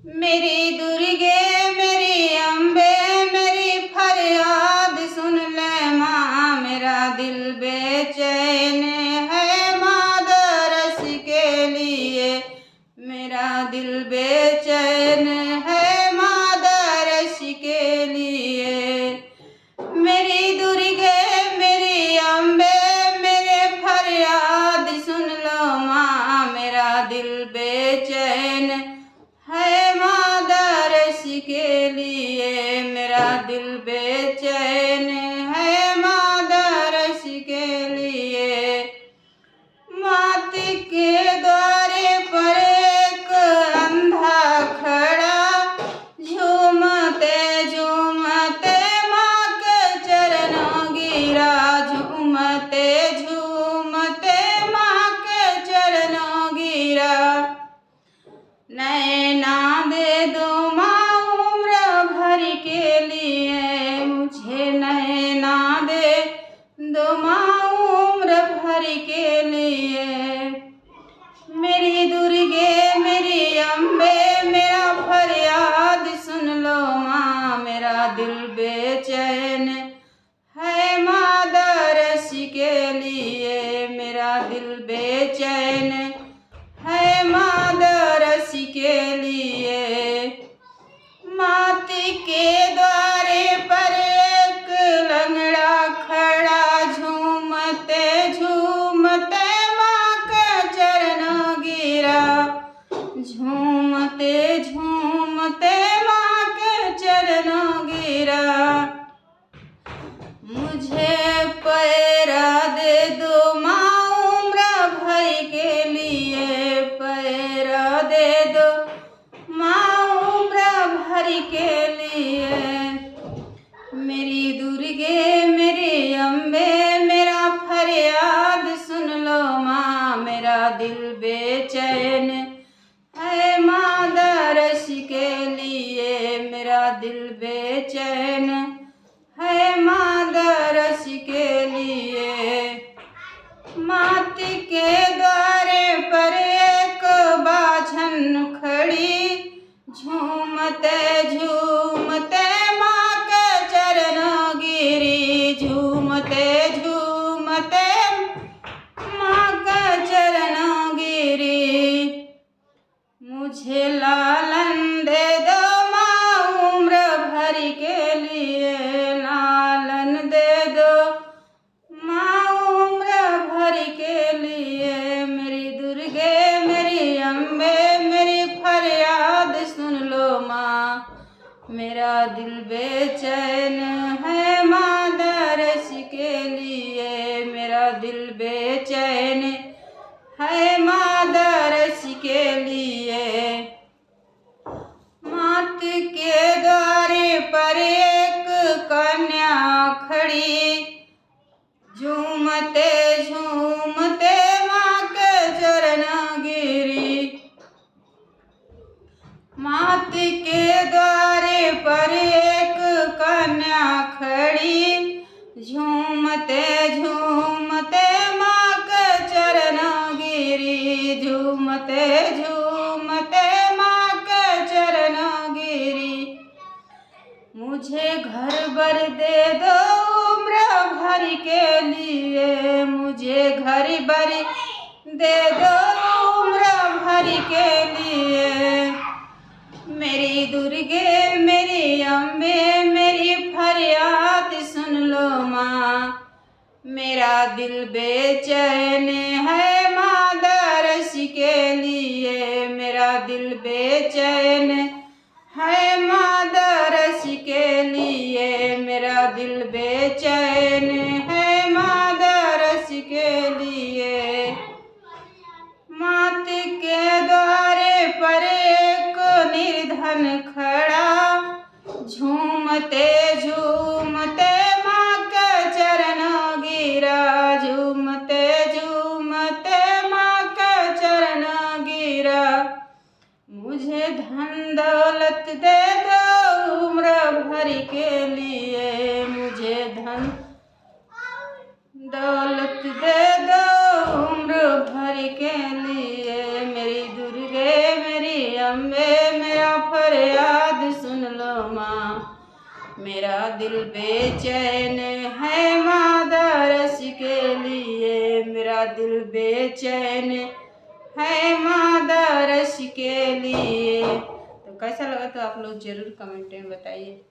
मेरी दुर्गे मेरी अम्बे मेरी फरियाद सुन ले माँ। मेरा दिल बेचैन है माँ दरस के लिए। मेरा दिल बेचैन है माँ दरस के लिए। मेरी दुर्गे मेरी अम्बे मेरे फरियाद सुन लो माँ। मेरा दिल बेचैन है माँ दरस के लिए। मेरा दिल बेचैन है माँ दरस के लिए। मात के द्वारे पर एक अंधा खड़ा झूमते झूमते माँ के चरणों गिरा। झूमते झूमते माँ के चरणों गिरा। नैना दे दो माँ उम्र भर के लिए। मुझे नैना दे दो माँ उम्र भर के लिए। मेरी दुर्गे मेरी अम्बे मेरा फरियाद सुन लो माँ। मेरा दिल बेचैन है माँ दरस के लिए। मेरा दिल बेचैन है माँ दरस के लिए। मात के द्वारे पर एक लंगड़ा खड़ा झूमते झूमते माँ के चरणों गिरा। झूमते झूमते माँ के चरणों गिरा। मुझे पैरा दे दो माँ उम्र भर के लिए। पैरा दे दो माँ उम्र भर के लिए। मेरी दुर्गे मेरी अम्बे मेरा फरियाद सुन लो माँ। मेरा दिल बेचैन है माँ दरस के लिए। मेरा दिल बेचैन है माँ दरस के लिए। मात के द्वारे पर एक बाझन खड़ी झूमते झूमते माँ के चरणों गिरी। झूमते झूमते माँ के चरणों गिरी। मुझे लालन दे दो माँ उम्र भर के लिए। लालन दे दो माँ उम्र भर के लिए। मेरी दुर्गे मेरी अम्बे मेरी फरियाद सुन लो माँ। मेरा दिल बेचैन है माँ दरस के लिए। मेरा दिल बेचैन है माँ दरस के लिए। मात के द्वारे पर एक कन्या खड़ी झूमते झूमते माँ के चरणों गिरी। मात के द्वारे पर एक कन्या खड़ी झूमते झूमते माँ के चरणों गिरी। झूमते झूमते माँ के चरणों गिरी। मुझे घर बर दे दो उम्र भर के लिए। मुझे घर बर दे दो उम्र भर के लिए। मेरी दुर्गे मेरी अम्बे मेरी फरियाद सुन लो माँ। मेरा दिल बेचैन है माँ दरस के लिए। मेरा दिल बेचैन है माँ दरस के लिए। मेरा दिल बेचैन है माँ दरस के लिए। मात के द्वारे पर एक निर्धन खड़ा झूमते झूमते माँ के चरणों गिरा। झूमते झूमते माँ के चरणों गिरा। मुझे धन दौलत दे दो उम्र भर के लिए। मुझे धन दौलत दे दो उम्र भर के लिए। मेरी दुर्गे मेरी अम्बे मेरा फरियाद सुन लो माँ। मेरा दिल बेचैन है मादा रस के लिए, मेरा दिल बेचैन है मादा रस के लिए। तो कैसा लगा तो आप लोग ज़रूर कमेंट में बताइए।